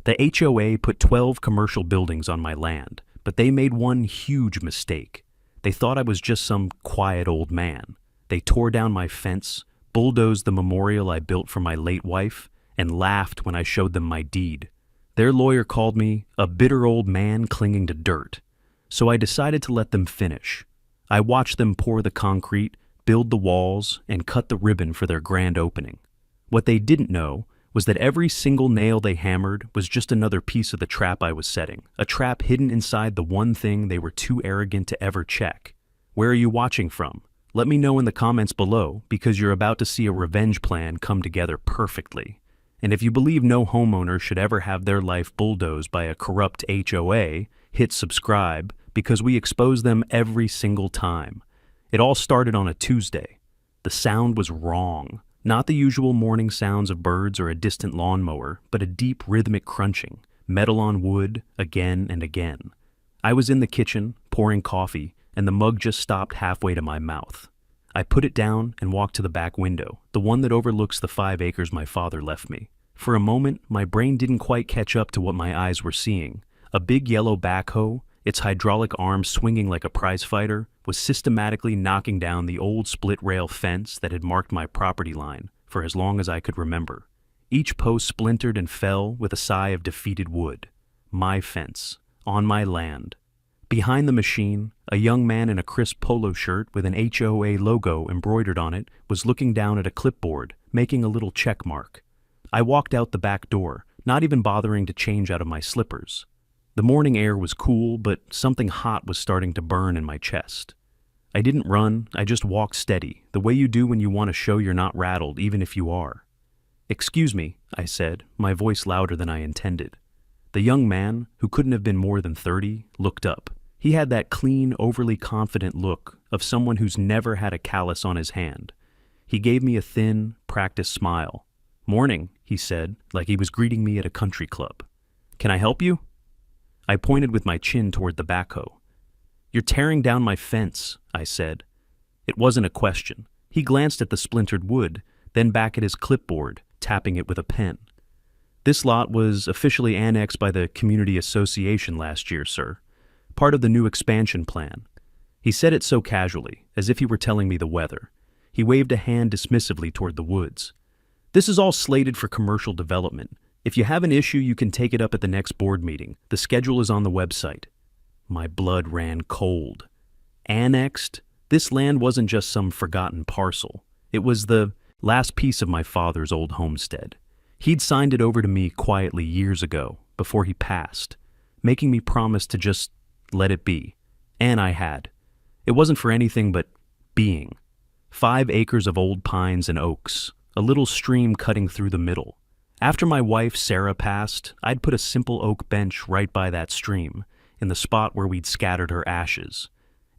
The HOA put 12 commercial buildings on my land, but they made one huge mistake. They thought I was just some quiet old man. They tore down my fence, bulldozed the memorial I built for my late wife, and laughed when I showed them my deed. Their lawyer called me a bitter old man clinging to dirt. So I decided to let them finish. I watched them pour the concrete, build the walls, and cut the ribbon for their grand opening. What they didn't know was that every single nail they hammered was just another piece of the trap I was setting, a trap hidden inside the one thing they were too arrogant to ever check. Where are you watching from? Let me know in the comments below, because you're about to see a revenge plan come together perfectly. And if you believe no homeowner should ever have their life bulldozed by a corrupt HOA, hit subscribe, because we expose them every single time. It all started on a Tuesday. The sound was wrong. Not the usual morning sounds of birds or a distant lawnmower, but a deep rhythmic crunching, metal on wood, again and again. I was in the kitchen, pouring coffee, and the mug just stopped halfway to my mouth. I put it down and walked to the back window, the one that overlooks the 5 acres my father left me. For a moment, my brain didn't quite catch up to what my eyes were seeing. A big yellow backhoe, its hydraulic arm swinging like a prizefighter, was systematically knocking down the old split-rail fence that had marked my property line for as long as I could remember. Each post splintered and fell with a sigh of defeated wood. My fence, on my land. Behind the machine, a young man in a crisp polo shirt with an HOA logo embroidered on it was looking down at a clipboard, making a little check mark. I walked out the back door, not even bothering to change out of my slippers. The morning air was cool, but something hot was starting to burn in my chest. I didn't run, I just walked steady, the way you do when you want to show you're not rattled, even if you are. "Excuse me," I said, my voice louder than I intended. The young man, who couldn't have been more than 30, looked up. He had that clean, overly confident look of someone who's never had a callus on his hand. He gave me a thin, practiced smile. "Morning," he said, like he was greeting me at a country club. "Can I help you?" I pointed with my chin toward the backhoe. "You're tearing down my fence," I said. It wasn't a question. He glanced at the splintered wood, then back at his clipboard, tapping it with a pen. "This lot was officially annexed by the Community Association last year, sir. Part of the new expansion plan." He said it so casually, as if he were telling me the weather. He waved a hand dismissively toward the woods. "This is all slated for commercial development. If you have an issue, you can take it up at the next board meeting. The schedule is on the website." My blood ran cold. Annexed? This land wasn't just some forgotten parcel. It was the last piece of my father's old homestead. He'd signed it over to me quietly years ago, before he passed, making me promise to just let it be. And I had. It wasn't for anything but being. 5 acres of old pines and oaks, a little stream cutting through the middle. After my wife, Sarah, passed, I'd put a simple oak bench right by that stream, in the spot where we'd scattered her ashes.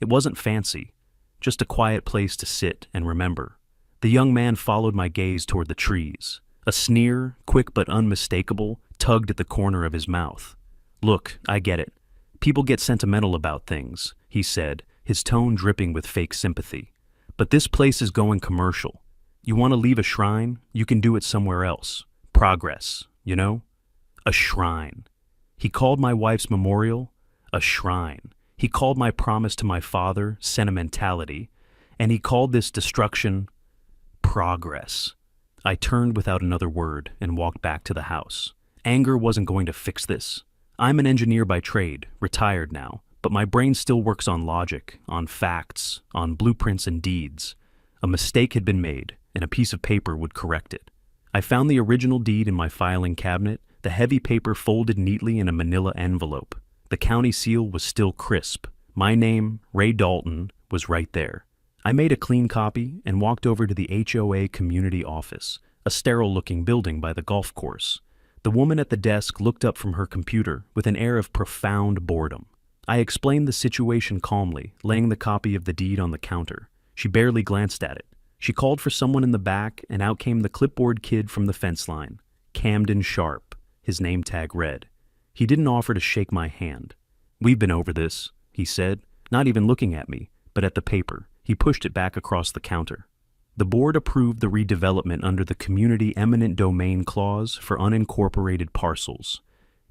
It wasn't fancy, just a quiet place to sit and remember. The young man followed my gaze toward the trees. A sneer, quick but unmistakable, tugged at the corner of his mouth. "Look, I get it. People get sentimental about things," he said, his tone dripping with fake sympathy. "But this place is going commercial. You want to leave a shrine? You can do it somewhere else. Progress, you know? A shrine." He called my wife's memorial a shrine. He called my promise to my father sentimentality, and he called this destruction progress. I turned without another word and walked back to the house. Anger wasn't going to fix this. I'm an engineer by trade, retired now, but my brain still works on logic, on facts, on blueprints and deeds. A mistake had been made, and a piece of paper would correct it. I found the original deed in my filing cabinet, the heavy paper folded neatly in a manila envelope. The county seal was still crisp. My name, Ray Dalton, was right there. I made a clean copy and walked over to the HOA community office, a sterile-looking building by the golf course. The woman at the desk looked up from her computer with an air of profound boredom. I explained the situation calmly, laying the copy of the deed on the counter. She barely glanced at it. She called for someone in the back, and out came the clipboard kid from the fence line. Camden Sharp, his name tag read. He didn't offer to shake my hand. "We've been over this," he said, not even looking at me, but at the paper. He pushed it back across the counter. The board approved the redevelopment under the Community Eminent Domain Clause for unincorporated parcels.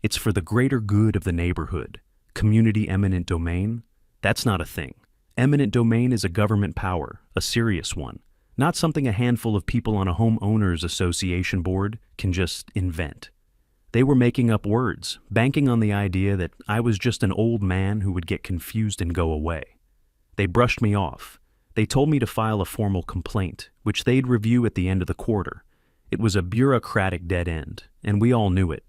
It's for the greater good of the neighborhood. Community eminent domain? That's not a thing. Eminent domain is a government power, a serious one, not something a handful of people on a homeowners association board can just invent. They were making up words, banking on the idea that I was just an old man who would get confused and go away. They brushed me off. They told me to file a formal complaint, which they'd review at the end of the quarter. It was a bureaucratic dead end, and we all knew it.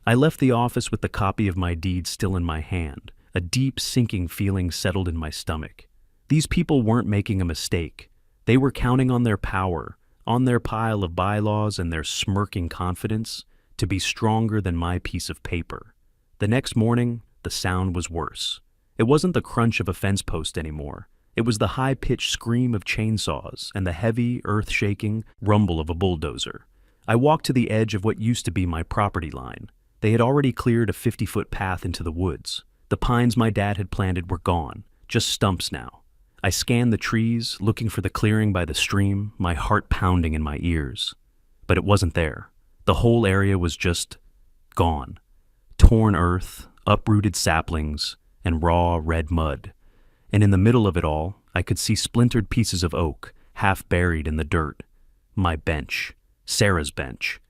I left the office with the copy of my deed still in my hand. A deep, sinking feeling settled in my stomach. These people weren't making a mistake. They were counting on their power, on their pile of bylaws and their smirking confidence to be stronger than my piece of paper. The next morning, the sound was worse. It wasn't the crunch of a fence post anymore. It was the high-pitched scream of chainsaws and the heavy, earth-shaking rumble of a bulldozer. I walked to the edge of what used to be my property line. They had already cleared a 50-foot path into the woods. The pines my dad had planted were gone, just stumps now. I scanned the trees, looking for the clearing by the stream, my heart pounding in my ears. But it wasn't there. The whole area was just gone. Torn earth, uprooted saplings, and raw red mud. And in the middle of it all, I could see splintered pieces of oak, half buried in the dirt. My bench. Sarah's bench.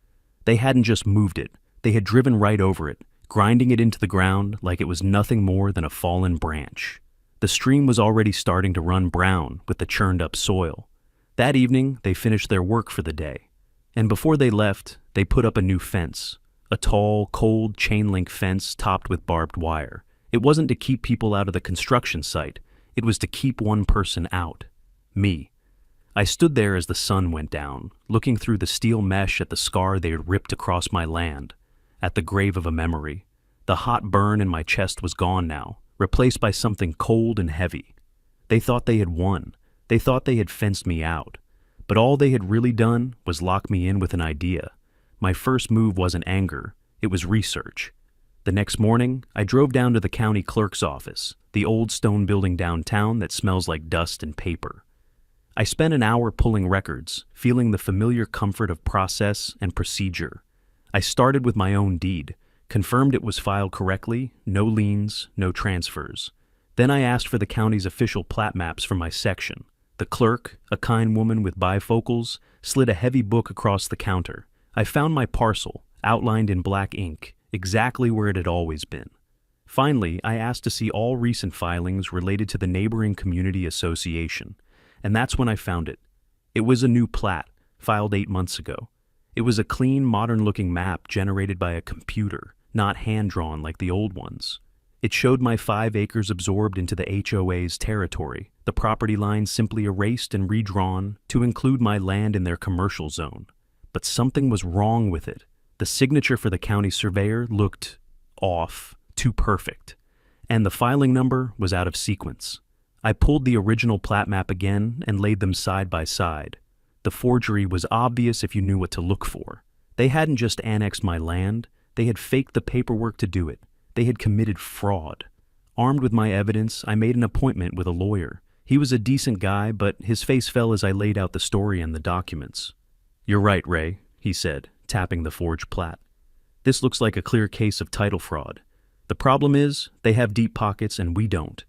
They hadn't just moved it. They had driven right over it, grinding it into the ground like it was nothing more than a fallen branch. The stream was already starting to run brown with the churned-up soil. That evening, they finished their work for the day. And before they left, they put up a new fence, a tall, cold chain-link fence topped with barbed wire. It wasn't to keep people out of the construction site. It was to keep one person out. Me. I stood there as the sun went down, looking through the steel mesh at the scar they had ripped across my land, at the grave of a memory. The hot burn in my chest was gone now, replaced by something cold and heavy. They thought they had won. They thought they had fenced me out. But all they had really done was lock me in with an idea. My first move wasn't anger. It was research. The next morning, I drove down to the county clerk's office, the old stone building downtown that smells like dust and paper. I spent an hour pulling records, feeling the familiar comfort of process and procedure. I started with my own deed, confirmed it was filed correctly, no liens, no transfers. Then I asked for the county's official plat maps for my section. The clerk, a kind woman with bifocals, slid a heavy book across the counter. I found my parcel, outlined in black ink, exactly where it had always been. Finally, I asked to see all recent filings related to the neighboring community association, and that's when I found it. It was a new plat, filed 8 months ago. It was a clean, modern-looking map generated by a computer, not hand-drawn like the old ones. It showed my 5 acres absorbed into the HOA's territory, the property lines simply erased and redrawn to include my land in their commercial zone. But something was wrong with it. The signature for the county surveyor looked off, too perfect, and the filing number was out of sequence. I pulled the original plat map again and laid them side by side. The forgery was obvious if you knew what to look for. They hadn't just annexed my land, they had faked the paperwork to do it. They had committed fraud. Armed with my evidence, I made an appointment with a lawyer. He was a decent guy, but his face fell as I laid out the story and the documents. "You're right, Ray," he said, tapping the forged plat. "This looks like a clear case of title fraud. The problem is, they have deep pockets and we don't."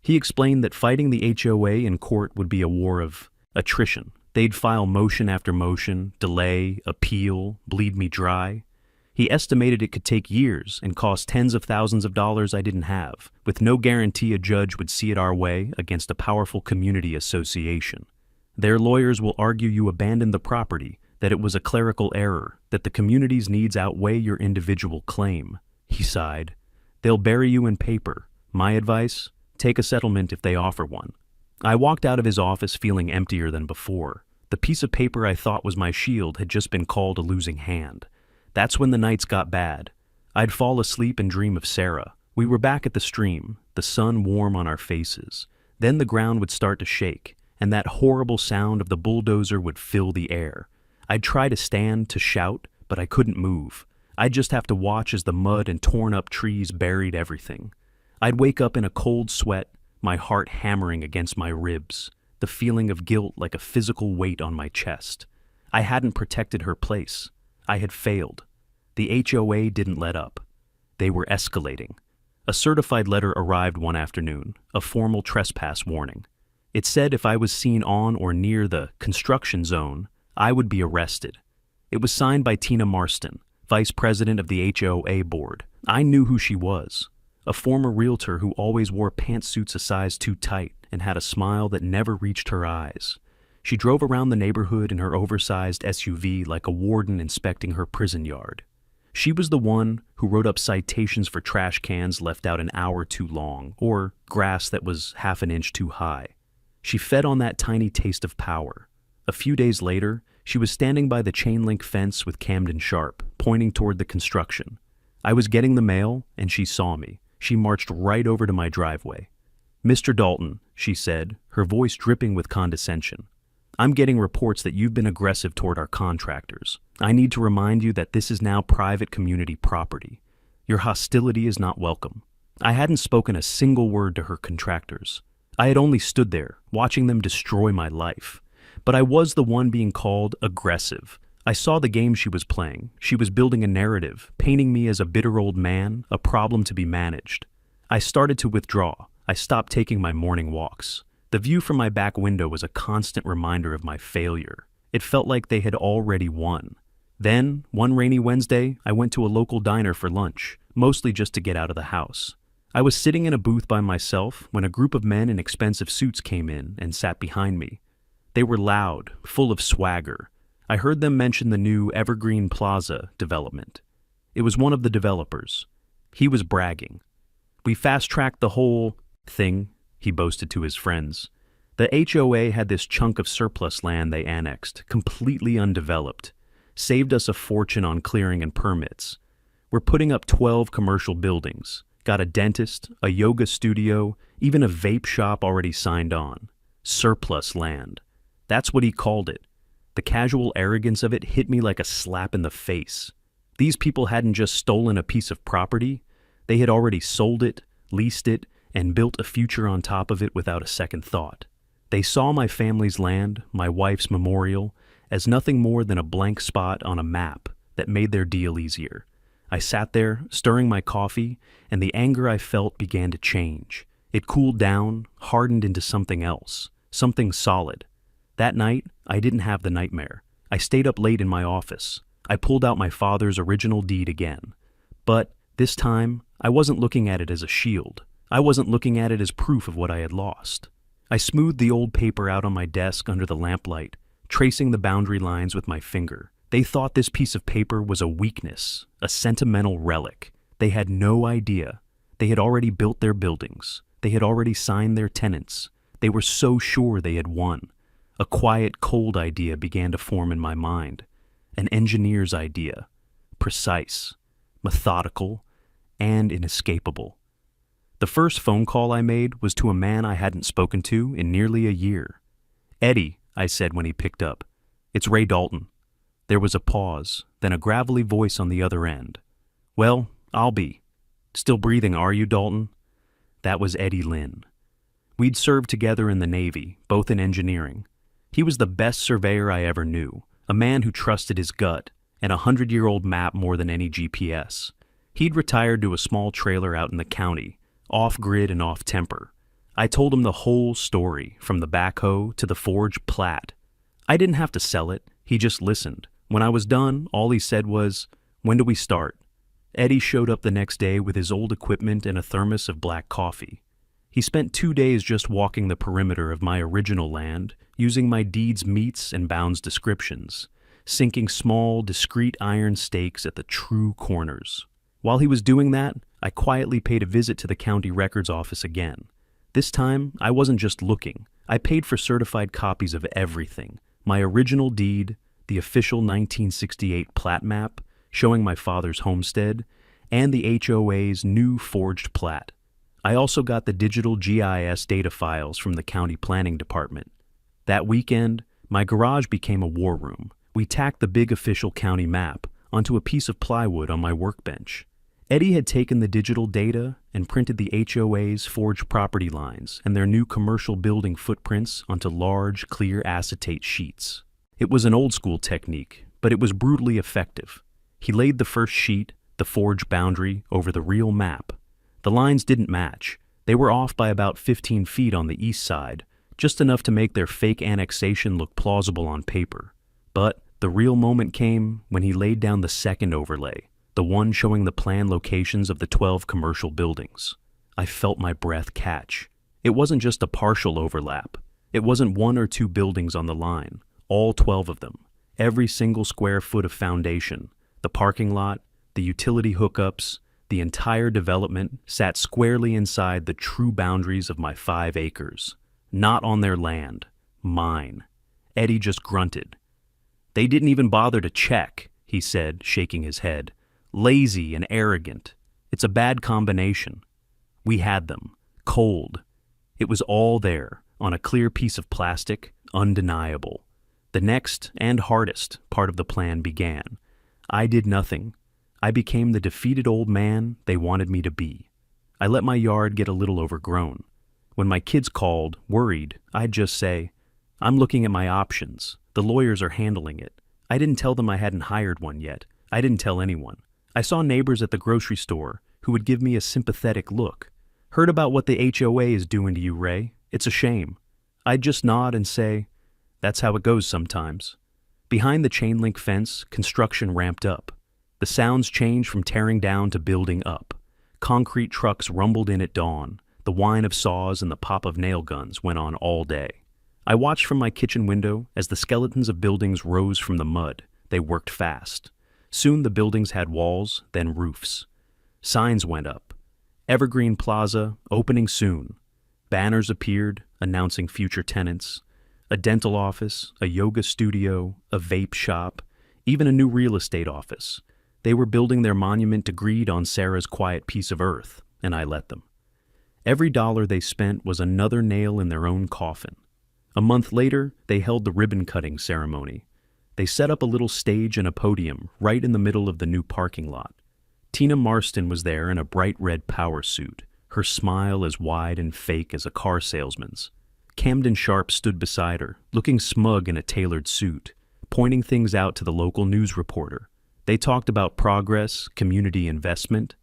He explained that fighting the HOA in court would be a war of attrition. They'd file motion after motion, delay, appeal, bleed me dry. He estimated it could take years and cost tens of thousands of dollars I didn't have, with no guarantee a judge would see it our way against a powerful community association. Their lawyers will argue you abandoned the property, that it was a clerical error, that the community's needs outweigh your individual claim. He sighed. They'll bury you in paper. My advice? Take a settlement if they offer one. I walked out of his office feeling emptier than before. The piece of paper I thought was my shield had just been called a losing hand. That's when the nights got bad. I'd fall asleep and dream of Sarah. We were back at the stream, the sun warm on our faces. Then the ground would start to shake, and that horrible sound of the bulldozer would fill the air. I'd try to stand, to shout, but I couldn't move. I'd just have to watch as the mud and torn-up trees buried everything. I'd wake up in a cold sweat, my heart hammering against my ribs, the feeling of guilt like a physical weight on my chest. I hadn't protected her place. I had failed. The HOA didn't let up. They were escalating. A certified letter arrived one afternoon, a formal trespass warning. It said if I was seen on or near the construction zone, I would be arrested. It was signed by Tina Marston, vice president of the HOA board. I knew who she was. A former realtor who always wore pantsuits a size too tight and had a smile that never reached her eyes. She drove around the neighborhood in her oversized SUV like a warden inspecting her prison yard. She was the one who wrote up citations for trash cans left out an hour too long, or grass that was half an inch too high. She fed on that tiny taste of power. A few days later, she was standing by the chain-link fence with Camden Sharp, pointing toward the construction. I was getting the mail, and she saw me. She marched right over to my driveway. "Mr. Dalton," she said, her voice dripping with condescension. "I'm getting reports that you've been aggressive toward our contractors. I need to remind you that this is now private community property. Your hostility is not welcome." I hadn't spoken a single word to her contractors. I had only stood there, watching them destroy my life. But I was the one being called aggressive. I saw the game she was playing. She was building a narrative, painting me as a bitter old man, a problem to be managed. I started to withdraw. I stopped taking my morning walks. The view from my back window was a constant reminder of my failure. It felt like they had already won. Then, one rainy Wednesday, I went to a local diner for lunch, mostly just to get out of the house. I was sitting in a booth by myself when a group of men in expensive suits came in and sat behind me. They were loud, full of swagger. I heard them mention the new Evergreen Plaza development. It was one of the developers. He was bragging. "We fast-tracked the whole thing," he boasted to his friends. "The HOA had this chunk of surplus land they annexed, completely undeveloped. Saved us a fortune on clearing and permits. We're putting up 12 commercial buildings. Got a dentist, a yoga studio, even a vape shop already signed on. Surplus land." That's what he called it. The casual arrogance of it hit me like a slap in the face. These people hadn't just stolen a piece of property. They had already sold it, leased it, and built a future on top of it without a second thought. They saw my family's land, my wife's memorial, as nothing more than a blank spot on a map that made their deal easier. I sat there, stirring my coffee, and the anger I felt began to change. It cooled down, hardened into something else, something solid. That night, I didn't have the nightmare. I stayed up late in my office. I pulled out my father's original deed again. But this time, I wasn't looking at it as a shield. I wasn't looking at it as proof of what I had lost. I smoothed the old paper out on my desk under the lamplight, tracing the boundary lines with my finger. They thought this piece of paper was a weakness, a sentimental relic. They had no idea. They had already built their buildings. They had already signed their tenants. They were so sure they had won. A quiet, cold idea began to form in my mind. An engineer's idea. Precise, methodical, and inescapable. The first phone call I made was to a man I hadn't spoken to in nearly a year. "Eddie," I said when he picked up. "It's Ray Dalton." There was a pause, then a gravelly voice on the other end. "Well, I'll be. Still breathing, are you, Dalton?" That was Eddie Lynn. We'd served together in the Navy, both in engineering. He was the best surveyor I ever knew, a man who trusted his gut, and a 100-year-old map more than any GPS. He'd retired to a small trailer out in the county, off-grid and off-temper. I told him the whole story, from the backhoe to the forged plat. I didn't have to sell it, he just listened. When I was done, all he said was, "When do we start?" Eddie showed up the next day with his old equipment and a thermos of black coffee. He spent 2 days just walking the perimeter of my original land, using my deed's meets and bounds descriptions, sinking small, discrete iron stakes at the true corners. While he was doing that, I quietly paid a visit to the county records office again. This time, I wasn't just looking. I paid for certified copies of everything. My original deed, the official 1968 plat map, showing my father's homestead, and the HOA's new forged plat. I also got the digital GIS data files from the county planning department. That weekend, my garage became a war room. We tacked the big official county map onto a piece of plywood on my workbench. Eddie had taken the digital data and printed the HOA's forged property lines and their new commercial building footprints onto large, clear acetate sheets. It was an old-school technique, but it was brutally effective. He laid the first sheet, the forged boundary over the real map. The lines didn't match. They were off by about 15 feet on the east side, just enough to make their fake annexation look plausible on paper. But the real moment came when he laid down the second overlay, the one showing the planned locations of the 12 commercial buildings. I felt my breath catch. It wasn't just a partial overlap. It wasn't one or two buildings on the line, all 12 of them. Every single square foot of foundation, the parking lot, the utility hookups, the entire development sat squarely inside the true boundaries of my 5 acres. Not on their land. Mine. Eddie just grunted. "They didn't even bother to check," he said, shaking his head. "Lazy and arrogant. It's a bad combination." We had them. Cold. It was all there, on a clear piece of plastic, undeniable. The next, and hardest, part of the plan began. I did nothing. I became the defeated old man they wanted me to be. I let my yard get a little overgrown. When my kids called, worried, I'd just say, "I'm looking at my options. The lawyers are handling it." I didn't tell them I hadn't hired one yet. I didn't tell anyone. I saw neighbors at the grocery store who would give me a sympathetic look. "Heard about what the HOA is doing to you, Ray. It's a shame." I'd just nod and say, "That's how it goes sometimes." Behind the chain link fence, construction ramped up. The sounds changed from tearing down to building up. Concrete trucks rumbled in at dawn. The whine of saws and the pop of nail guns went on all day. I watched from my kitchen window as the skeletons of buildings rose from the mud. They worked fast. Soon the buildings had walls, then roofs. Signs went up. Evergreen Plaza, opening soon. Banners appeared, announcing future tenants. A dental office, a yoga studio, a vape shop, even a new real estate office. They were building their monument to greed on Sarah's quiet piece of earth, and I let them. Every dollar they spent was another nail in their own coffin. A month later, they held the ribbon-cutting ceremony. They set up a little stage and a podium right in the middle of the new parking lot. Tina Marston was there in a bright red power suit, her smile as wide and fake as a car salesman's. Camden Sharp stood beside her, looking smug in a tailored suit, pointing things out to the local news reporter. They talked about progress, community investment,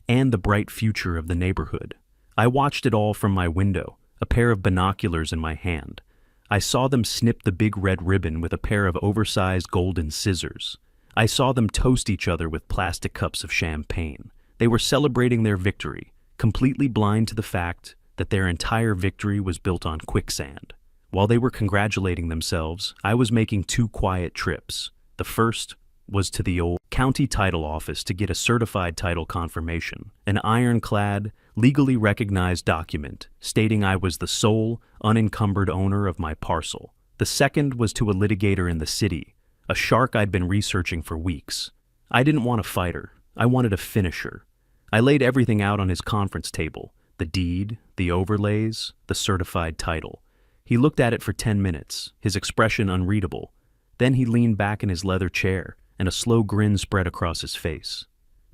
and the bright future of the neighborhood. I watched it all from my window, a pair of binoculars in my hand. I saw them snip the big red ribbon with a pair of oversized golden scissors. I saw them toast each other with plastic cups of champagne. They were celebrating their victory, completely blind to the fact that their entire victory was built on quicksand. While they were congratulating themselves, I was making 2 quiet trips. The first was to the old county title office to get a certified title confirmation, an ironclad, legally recognized document stating I was the sole, unencumbered owner of my parcel. The second was to a litigator in the city, a shark I'd been researching for weeks. I didn't want a fighter. I wanted a finisher. I laid everything out on his conference table, the deed, the overlays, the certified title. He looked at it for 10 minutes, his expression unreadable. Then he leaned back in his leather chair, and a slow grin spread across his face.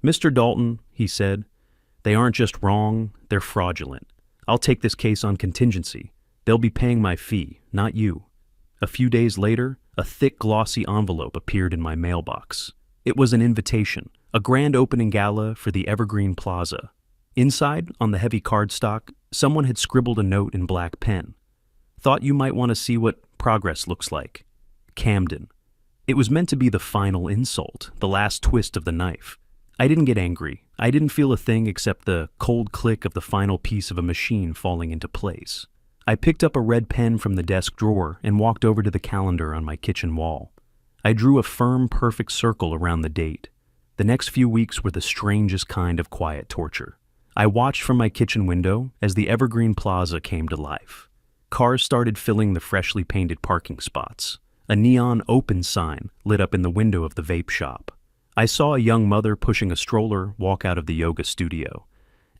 "Mr. Dalton," he said, "they aren't just wrong, they're fraudulent. I'll take this case on contingency. They'll be paying my fee, not you." A few days later, a thick, glossy envelope appeared in my mailbox. It was an invitation, a grand opening gala for the Evergreen Plaza. Inside, on the heavy cardstock, someone had scribbled a note in black pen. "Thought you might want to see what progress looks like. Camden." It was meant to be the final insult, the last twist of the knife. I didn't get angry. I didn't feel a thing except the cold click of the final piece of a machine falling into place. I picked up a red pen from the desk drawer and walked over to the calendar on my kitchen wall. I drew a firm, perfect circle around the date. The next few weeks were the strangest kind of quiet torture. I watched from my kitchen window as the Evergreen Plaza came to life. Cars started filling the freshly painted parking spots. A neon open sign lit up in the window of the vape shop. I saw a young mother pushing a stroller walk out of the yoga studio,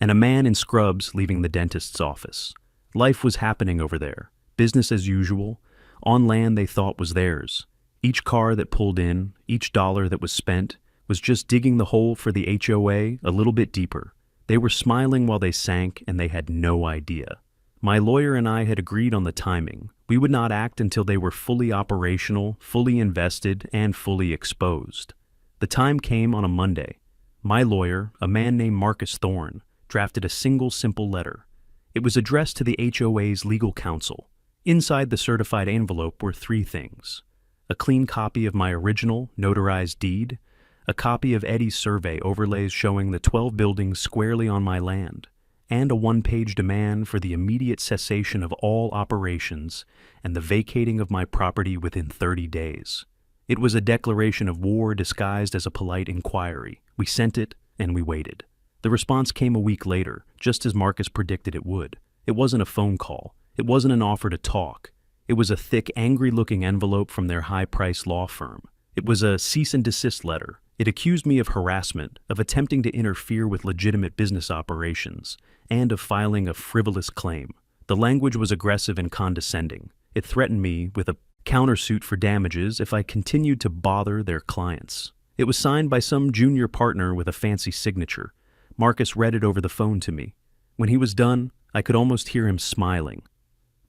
and a man in scrubs leaving the dentist's office. Life was happening over there, business as usual, on land they thought was theirs. Each car that pulled in, each dollar that was spent, was just digging the hole for the HOA a little bit deeper. They were smiling while they sank, and they had no idea. My lawyer and I had agreed on the timing. We would not act until they were fully operational, fully invested, and fully exposed. The time came on a Monday. My lawyer, a man named Marcus Thorne, drafted a single simple letter. It was addressed to the HOA's legal counsel. Inside the certified envelope were three things: a clean copy of my original, notarized deed, a copy of Eddie's survey overlays showing the 12 buildings squarely on my land, and a one-page demand for the immediate cessation of all operations and the vacating of my property within 30 days. It was a declaration of war disguised as a polite inquiry. We sent it, and we waited. The response came a week later, just as Marcus predicted it would. It wasn't a phone call. It wasn't an offer to talk. It was a thick, angry-looking envelope from their high-priced law firm. It was a cease-and-desist letter. It accused me of harassment, of attempting to interfere with legitimate business operations, and of filing a frivolous claim. The language was aggressive and condescending. It threatened me with a countersuit for damages if I continued to bother their clients. It was signed by some junior partner with a fancy signature. Marcus read it over the phone to me. When he was done, I could almost hear him smiling.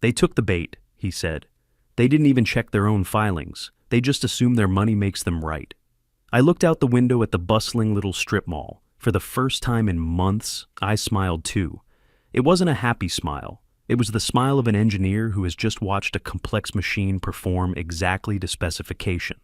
"They took the bait," he said. "They didn't even check their own filings. They just assume their money makes them right." I looked out the window at the bustling little strip mall. For the first time in months, I smiled too. It wasn't a happy smile. It was the smile of an engineer who has just watched a complex machine perform exactly to specification.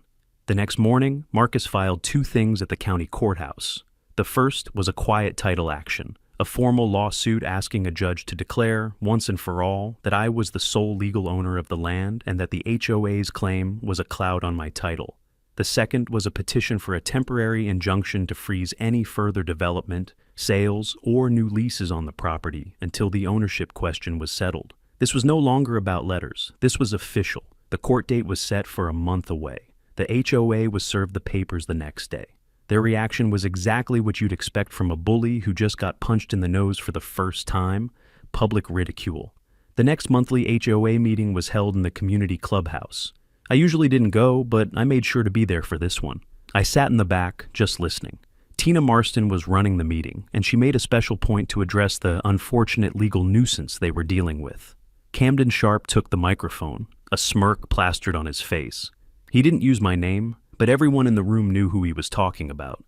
The next morning, Marcus filed two things at the county courthouse. The first was a quiet title action, a formal lawsuit asking a judge to declare, once and for all, that I was the sole legal owner of the land and that the HOA's claim was a cloud on my title. The second was a petition for a temporary injunction to freeze any further development, sales, or new leases on the property until the ownership question was settled. This was no longer about letters. This was official. The court date was set for a month away. The HOA was served the papers the next day. Their reaction was exactly what you'd expect from a bully who just got punched in the nose for the first time: public ridicule. The next monthly HOA meeting was held in the community clubhouse. I usually didn't go, but I made sure to be there for this one. I sat in the back, just listening. Tina Marston was running the meeting, and she made a special point to address the unfortunate legal nuisance they were dealing with. Camden Sharp took the microphone, a smirk plastered on his face. He didn't use my name, but everyone in the room knew who he was talking about.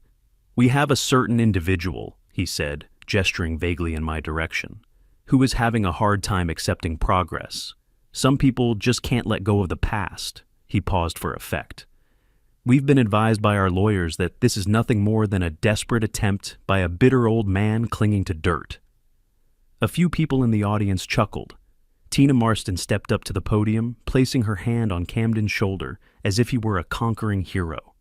"We have a certain individual," he said, gesturing vaguely in my direction, "who is having a hard time accepting progress. Some people just can't let go of the past." He paused for effect. "We've been advised by our lawyers that this is nothing more than a desperate attempt by a bitter old man clinging to dirt." A few people in the audience chuckled. Tina Marston stepped up to the podium, placing her hand on Camden's shoulder as if he were a conquering hero.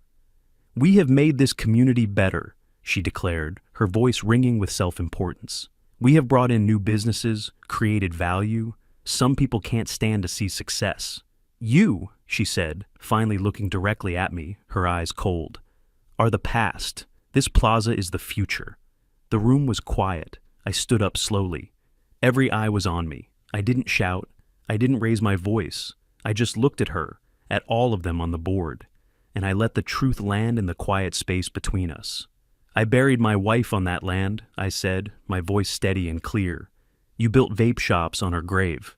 "We have made this community better," she declared, her voice ringing with self-importance. "We have brought in new businesses, created value. Some people can't stand to see success. You," she said, finally looking directly at me, her eyes cold, "are the past. This plaza is the future." The room was quiet. I stood up slowly. Every eye was on me. I didn't shout. I didn't raise my voice. I just looked at her, at all of them on the board, and I let the truth land in the quiet space between us. "I buried my wife on that land," I said, my voice steady and clear. "You built vape shops on her grave."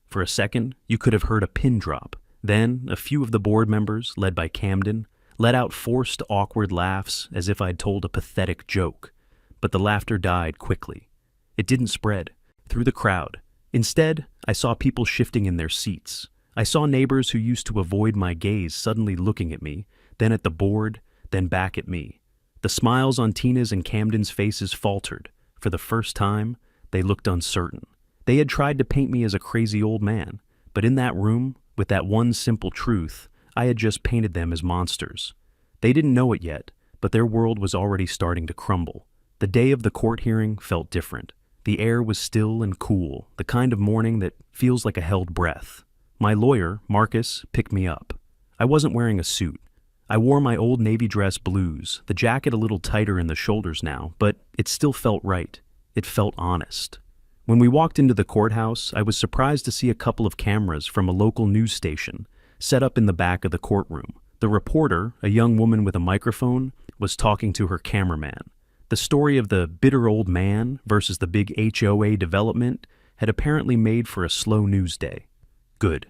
For a second, you could have heard a pin drop. Then, a few of the board members, led by Camden, let out forced, awkward laughs as if I'd told a pathetic joke. But the laughter died quickly. It didn't spread through the crowd. Instead, I saw people shifting in their seats. I saw neighbors who used to avoid my gaze suddenly looking at me, then at the board, then back at me. The smiles on Tina's and Camden's faces faltered. For the first time, they looked uncertain. They had tried to paint me as a crazy old man, but in that room, with that one simple truth, I had just painted them as monsters. They didn't know it yet, but their world was already starting to crumble. The day of the court hearing felt different. The air was still and cool, the kind of morning that feels like a held breath. My lawyer, Marcus, picked me up. I wasn't wearing a suit. I wore my old navy dress blues, the jacket a little tighter in the shoulders now, but it still felt right. It felt honest. When we walked into the courthouse, I was surprised to see a couple of cameras from a local news station set up in the back of the courtroom. The reporter, a young woman with a microphone, was talking to her cameraman. The story of the bitter old man versus the big HOA development had apparently made for a slow news day. Good.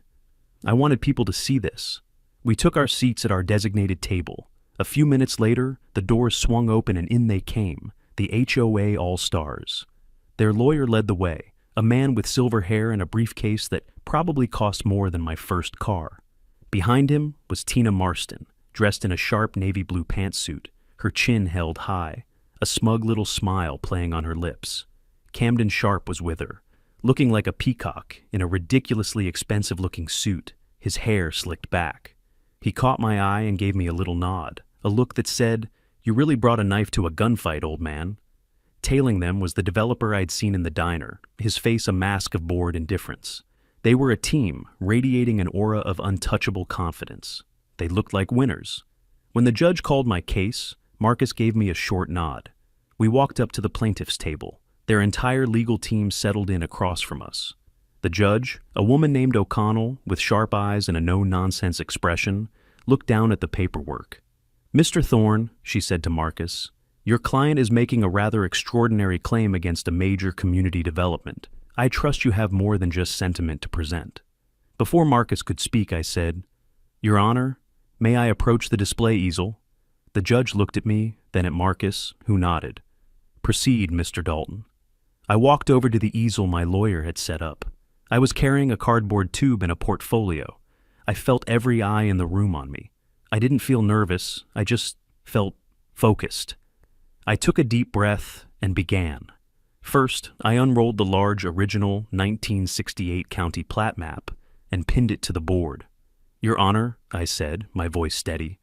I wanted people to see this. We took our seats at our designated table. A few minutes later, the doors swung open and in they came, the HOA All-Stars. Their lawyer led the way, a man with silver hair and a briefcase that probably cost more than my first car. Behind him was Tina Marston, dressed in a sharp navy blue pantsuit, her chin held high, a smug little smile playing on her lips. Camden Sharp was with her, looking like a peacock in a ridiculously expensive-looking suit, his hair slicked back. He caught my eye and gave me a little nod, a look that said, "You really brought a knife to a gunfight, old man." Tailing them was the developer I'd seen in the diner, his face a mask of bored indifference. They were a team, radiating an aura of untouchable confidence. They looked like winners. When the judge called my case, Marcus gave me a short nod. We walked up to the plaintiff's table. Their entire legal team settled in across from us. The judge, a woman named O'Connell, with sharp eyes and a no-nonsense expression, looked down at the paperwork. "Mr. Thorne," she said to Marcus, "your client is making a rather extraordinary claim against a major community development. I trust you have more than just sentiment to present." Before Marcus could speak, I said, "Your Honor, may I approach the display easel?" The judge looked at me, then at Marcus, who nodded. "Proceed, Mr. Dalton." I walked over to the easel my lawyer had set up. I was carrying a cardboard tube and a portfolio. I felt every eye in the room on me. I didn't feel nervous, I just felt focused. I took a deep breath and began. First, I unrolled the large original 1968 county plat map and pinned it to the board. "Your Honor," I said, my voice steady,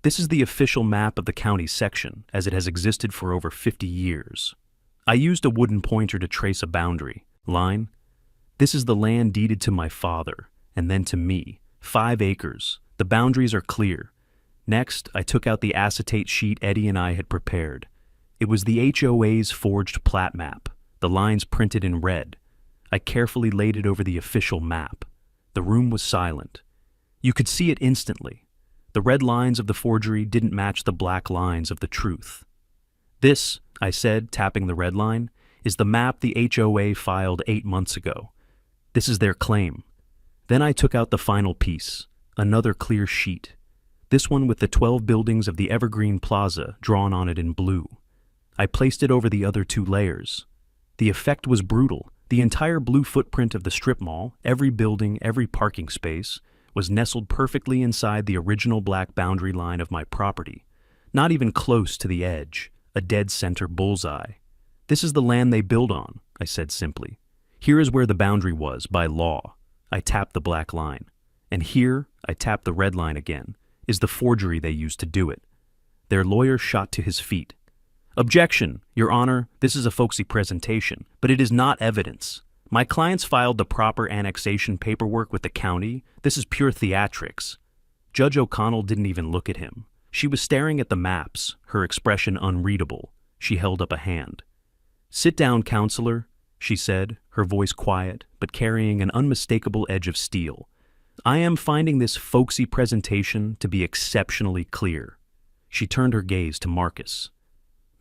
"this is the official map of the county section, as it has existed for over 50 years. I used a wooden pointer to trace a boundary line. This is the land deeded to my father, and then to me, 5 acres. The boundaries are clear. Next, I took out the acetate sheet Eddie and I had prepared. It was the HOA's forged plat map, the lines printed in red. I carefully laid it over the official map. The room was silent. You could see it instantly. The red lines of the forgery didn't match the black lines of the truth. "This," I said, tapping the red line, "is the map the HOA filed 8 months ago. This is their claim." Then I took out the final piece, another clear sheet. This one with the 12 buildings of the Evergreen Plaza drawn on it in blue. I placed it over the other 2 layers. The effect was brutal. The entire blue footprint of the strip mall, every building, every parking space, was nestled perfectly inside the original black boundary line of my property. Not even close to the edge, a dead center bullseye. "This is the land they build on," I said simply. "Here is where the boundary was, by law." I tapped the black line. "And here," I tapped the red line again, "is the forgery they used to do it." Their lawyer shot to his feet. "Objection, Your Honor, this is a folksy presentation, but it is not evidence. My clients filed the proper annexation paperwork with the county. This is pure theatrics." Judge O'Connell didn't even look at him. She was staring at the maps, her expression unreadable. She held up a hand. "Sit down, counselor," she said, her voice quiet, but carrying an unmistakable edge of steel. "I am finding this folksy presentation to be exceptionally clear." She turned her gaze to Marcus.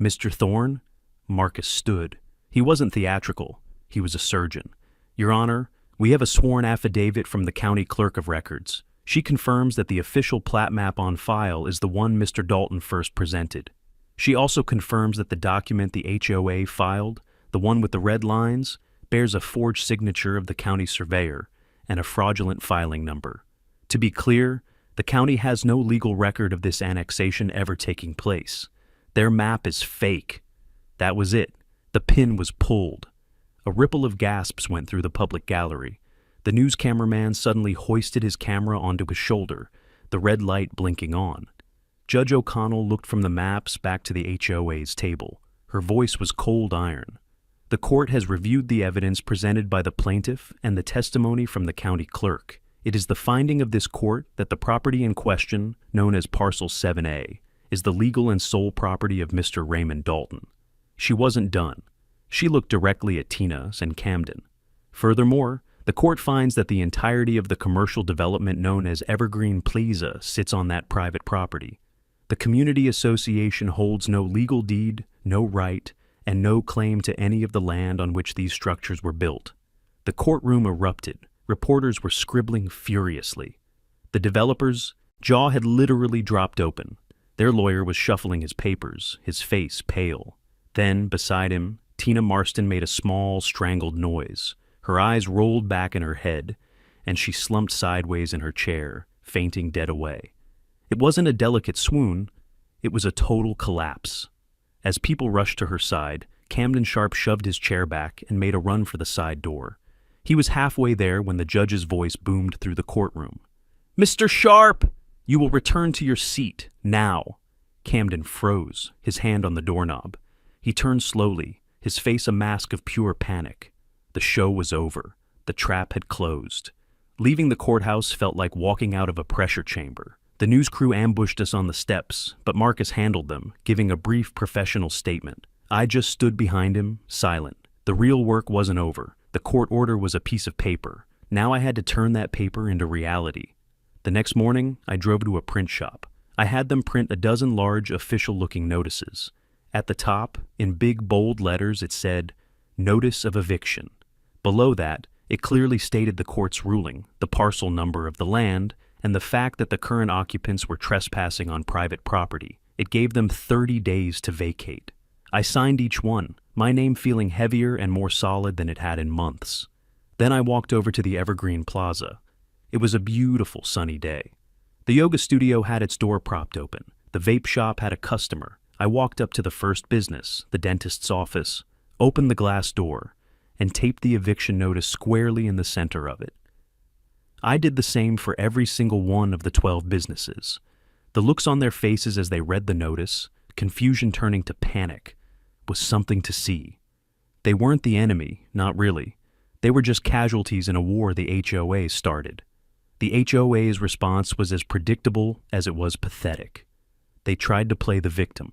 "Mr. Thorne?" Marcus stood. He wasn't theatrical. He was a surgeon. "Your Honor, we have a sworn affidavit from the county clerk of records. She confirms that the official plat map on file is the one Mr. Dalton first presented. She also confirms that the document the HOA filed, the one with the red lines, bears a forged signature of the county surveyor and a fraudulent filing number. To be clear, the county has no legal record of this annexation ever taking place. Their map is fake." That was it. The pin was pulled. A ripple of gasps went through the public gallery. The news cameraman suddenly hoisted his camera onto his shoulder, the red light blinking on. Judge O'Connell looked from the maps back to the HOA's table. Her voice was cold iron. "The court has reviewed the evidence presented by the plaintiff and the testimony from the county clerk. It is the finding of this court that the property in question, known as Parcel 7A, is the legal and sole property of Mr. Raymond Dalton." She wasn't done. She looked directly at Tina and Camden. "Furthermore, the court finds that the entirety of the commercial development known as Evergreen Plaza sits on that private property. The community association holds no legal deed, no right, and no claim to any of the land on which these structures were built." The courtroom erupted. Reporters were scribbling furiously. The developer's jaw had literally dropped open. Their lawyer was shuffling his papers, his face pale. Then, beside him, Tina Marston made a small, strangled noise. Her eyes rolled back in her head, and she slumped sideways in her chair, fainting dead away. It wasn't a delicate swoon, it was a total collapse. As people rushed to her side, Camden Sharp shoved his chair back and made a run for the side door. He was halfway there when the judge's voice boomed through the courtroom. "Mr. Sharp! You will return to your seat, now." Camden froze, his hand on the doorknob. He turned slowly, his face a mask of pure panic. The show was over. The trap had closed. Leaving the courthouse felt like walking out of a pressure chamber. The news crew ambushed us on the steps, but Marcus handled them, giving a brief professional statement. I just stood behind him, silent. The real work wasn't over. The court order was a piece of paper. Now I had to turn that paper into reality. The next morning, I drove to a print shop. I had them print a dozen large, official-looking notices. At the top, in big, bold letters, it said, "Notice of Eviction." Below that, it clearly stated the court's ruling, the parcel number of the land, and the fact that the current occupants were trespassing on private property. It gave them 30 days to vacate. I signed each one, my name feeling heavier and more solid than it had in months. Then I walked over to the Evergreen Plaza. It was a beautiful sunny day. The yoga studio had its door propped open. The vape shop had a customer. I walked up to the first business, the dentist's office, opened the glass door, and taped the eviction notice squarely in the center of it. I did the same for every single one of the 12 businesses. The looks on their faces as they read the notice, confusion turning to panic, was something to see. They weren't the enemy, not really. They were just casualties in a war the HOA started. The HOA's response was as predictable as it was pathetic. They tried to play the victim.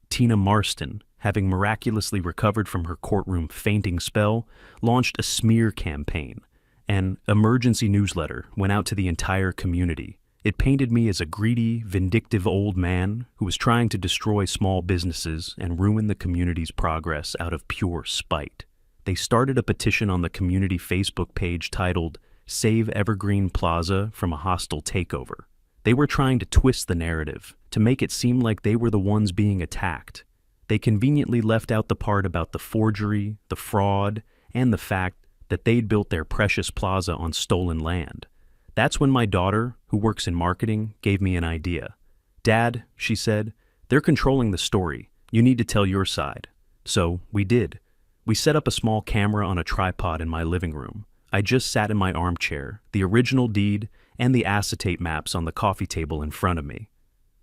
Tina Marston, having miraculously recovered from her courtroom fainting spell, launched a smear campaign. An emergency newsletter went out to the entire community. It painted me as a greedy, vindictive old man who was trying to destroy small businesses and ruin the community's progress out of pure spite. They started a petition on the community Facebook page titled, "Save Evergreen Plaza from a Hostile Takeover." They were trying to twist the narrative, to make it seem like they were the ones being attacked. They conveniently left out the part about the forgery, the fraud, and the fact that they'd built their precious plaza on stolen land. That's when my daughter, who works in marketing, gave me an idea. "Dad," she said, "they're controlling the story. You need to tell your side." So we did. We set up a small camera on a tripod in my living room. I just sat in my armchair, the original deed and the acetate maps on the coffee table in front of me.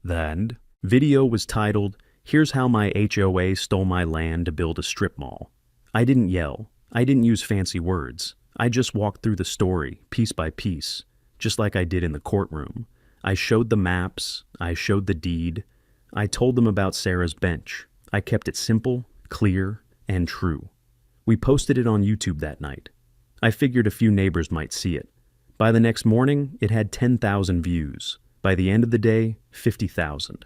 The video was titled, "Here's How My HOA Stole My Land to Build a Strip Mall." I didn't yell. I didn't use fancy words. I just walked through the story, piece by piece, just like I did in the courtroom. I showed the maps. I showed the deed. I told them about Sarah's bench. I kept it simple, clear, and true. We posted it on YouTube that night. I figured a few neighbors might see it. By the next morning, it had 10,000 views. By the end of the day, 50,000.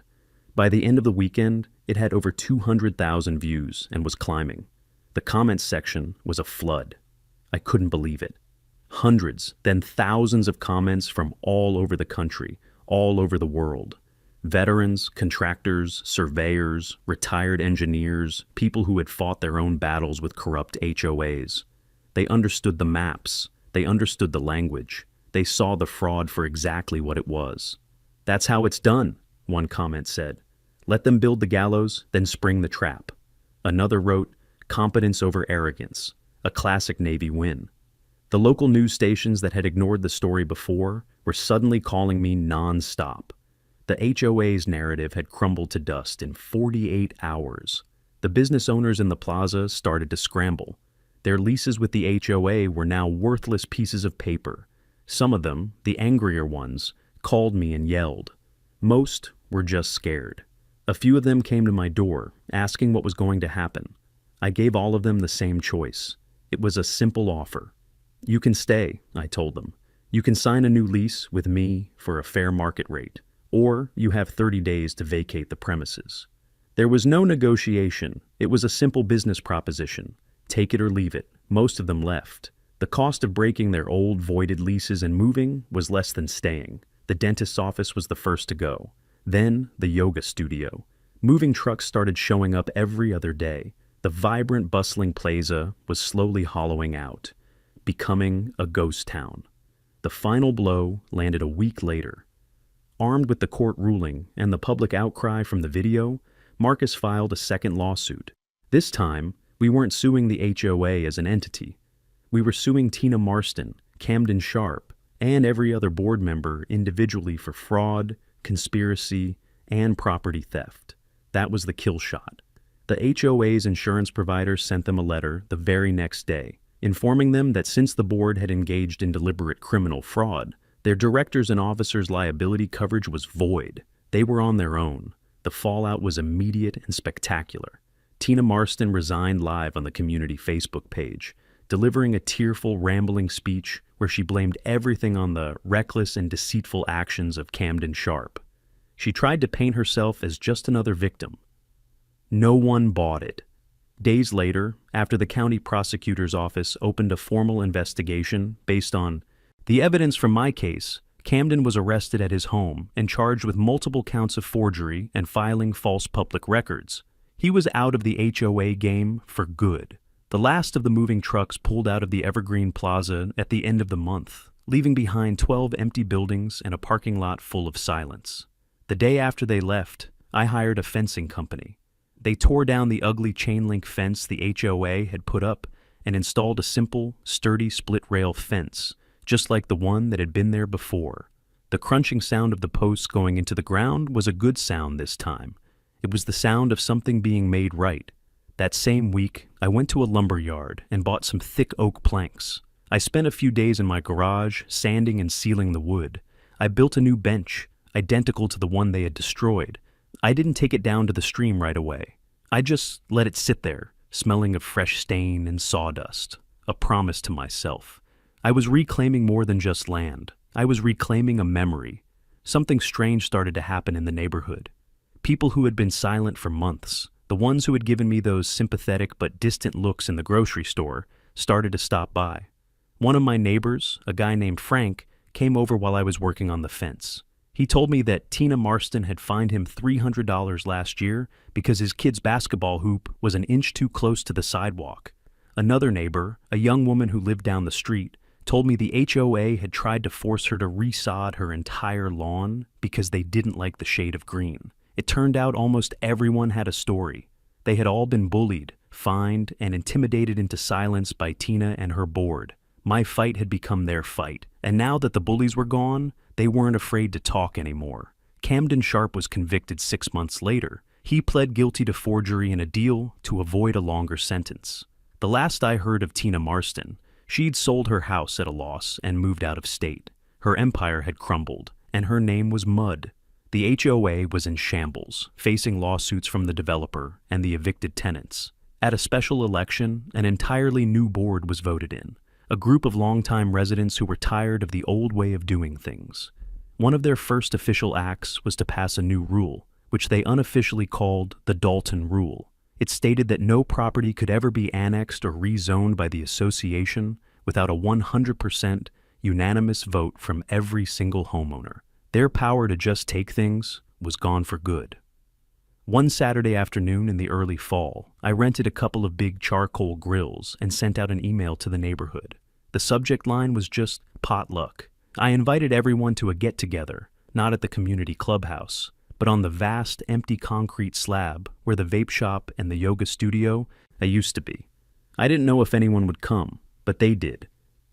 By the end of the weekend, it had over 200,000 views and was climbing. The comments section was a flood. I couldn't believe it. Hundreds, then thousands of comments from all over the country, all over the world. Veterans, contractors, surveyors, retired engineers, people who had fought their own battles with corrupt HOAs. They understood the maps. They understood the language. They saw the fraud for exactly what it was. "That's how it's done," one comment said. "Let them build the gallows, then spring the trap." Another wrote, "Competence over arrogance, a classic Navy win." The local news stations that had ignored the story before were suddenly calling me non-stop. The HOA's narrative had crumbled to dust in 48 hours. The business owners in the plaza started to scramble. Their leases with the HOA were now worthless pieces of paper. Some of them, the angrier ones, called me and yelled. Most were just scared. A few of them came to my door, asking what was going to happen. I gave all of them the same choice. It was a simple offer. "You can stay," I told them. "You can sign a new lease with me for a fair market rate, or you have 30 days to vacate the premises." There was no negotiation. It was a simple business proposition. Take it or leave it. Most of them left. The cost of breaking their old voided leases and moving was less than staying. The dentist's office was the first to go. Then, the yoga studio. Moving trucks started showing up every other day. The vibrant, bustling plaza was slowly hollowing out, becoming a ghost town. The final blow landed a week later. Armed with the court ruling and the public outcry from the video, Marcus filed a second lawsuit. This time, we weren't suing the HOA as an entity. We were suing Tina Marston, Camden Sharp, and every other board member individually for fraud, conspiracy, and property theft. That was the kill shot. The HOA's insurance provider sent them a letter the very next day, informing them that since the board had engaged in deliberate criminal fraud, their directors' and officers' liability coverage was void. They were on their own. The fallout was immediate and spectacular. Tina Marston resigned live on the community Facebook page, delivering a tearful, rambling speech where she blamed everything on the reckless and deceitful actions of Camden Sharp. She tried to paint herself as just another victim. No one bought it. Days later, after the county prosecutor's office opened a formal investigation based on the evidence from my case, Camden was arrested at his home and charged with multiple counts of forgery and filing false public records. He was out of the HOA game for good. The last of the moving trucks pulled out of the Evergreen Plaza at the end of the month, leaving behind 12 empty buildings and a parking lot full of silence. The day after they left, I hired a fencing company. They tore down the ugly chain-link fence the HOA had put up and installed a simple, sturdy split-rail fence, just like the one that had been there before. The crunching sound of the posts going into the ground was a good sound this time. It was the sound of something being made right. That same week, I went to a lumber yard and bought some thick oak planks. I spent a few days in my garage, sanding and sealing the wood. I built a new bench, identical to the one they had destroyed. I didn't take it down to the stream right away. I just let it sit there, smelling of fresh stain and sawdust. A promise to myself. I was reclaiming more than just land. I was reclaiming a memory. Something strange started to happen in the neighborhood. People who had been silent for months, the ones who had given me those sympathetic but distant looks in the grocery store, started to stop by. One of my neighbors, a guy named Frank, came over while I was working on the fence. He told me that Tina Marston had fined him $300 last year because his kid's basketball hoop was an inch too close to the sidewalk. Another neighbor, a young woman who lived down the street, told me the HOA had tried to force her to resod her entire lawn because they didn't like the shade of green. It turned out almost everyone had a story. They had all been bullied, fined, and intimidated into silence by Tina and her board. My fight had become their fight, and now that the bullies were gone, they weren't afraid to talk anymore. Camden Sharp was convicted 6 months later. He pled guilty to forgery in a deal to avoid a longer sentence. The last I heard of Tina Marston, she'd sold her house at a loss and moved out of state. Her empire had crumbled, and her name was Mud. The HOA was in shambles, facing lawsuits from the developer and the evicted tenants. At a special election, an entirely new board was voted in, a group of longtime residents who were tired of the old way of doing things. One of their first official acts was to pass a new rule, which they unofficially called the Dalton Rule. It stated that no property could ever be annexed or rezoned by the association without a 100% unanimous vote from every single homeowner. Their power to just take things was gone for good. One Saturday afternoon in the early fall, I rented a couple of big charcoal grills and sent out an email to the neighborhood. The subject line was just potluck. I invited everyone to a get-together, not at the community clubhouse, but on the vast, empty concrete slab where the vape shop and the yoga studio used to be. I didn't know if anyone would come, but they did.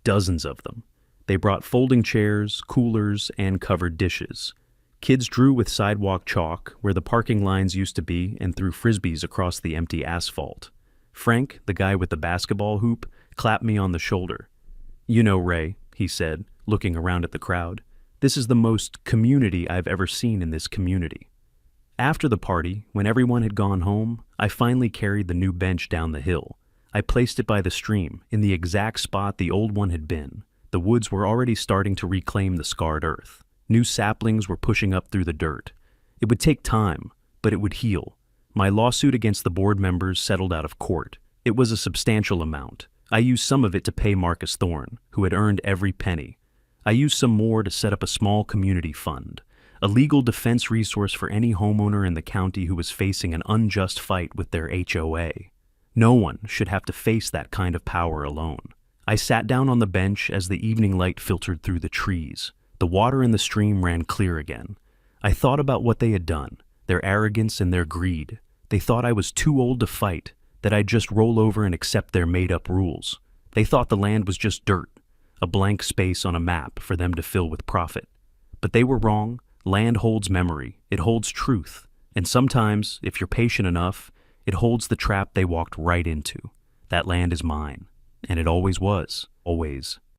Dozens of them. They brought folding chairs, coolers, and covered dishes. Kids drew with sidewalk chalk where the parking lines used to be and threw frisbees across the empty asphalt. Frank, the guy with the basketball hoop, clapped me on the shoulder. "You know, Ray," he said, looking around at the crowd, "this is the most community I've ever seen in this community." After the party, when everyone had gone home, I finally carried the new bench down the hill. I placed it by the stream, in the exact spot the old one had been. The woods were already starting to reclaim the scarred earth. New saplings were pushing up through the dirt. It would take time, but it would heal. My lawsuit against the board members settled out of court. It was a substantial amount. I used some of it to pay Marcus Thorne, who had earned every penny. I used some more to set up a small community fund, a legal defense resource for any homeowner in the county who was facing an unjust fight with their HOA. No one should have to face that kind of power alone. I sat down on the bench as the evening light filtered through the trees. The water in the stream ran clear again. I thought about what they had done, their arrogance and their greed. They thought I was too old to fight, that I'd just roll over and accept their made-up rules. They thought the land was just dirt, a blank space on a map for them to fill with profit. But they were wrong. Land holds memory, it holds truth, and sometimes, if you're patient enough, it holds the trap they walked right into. That land is mine, and it always was, always.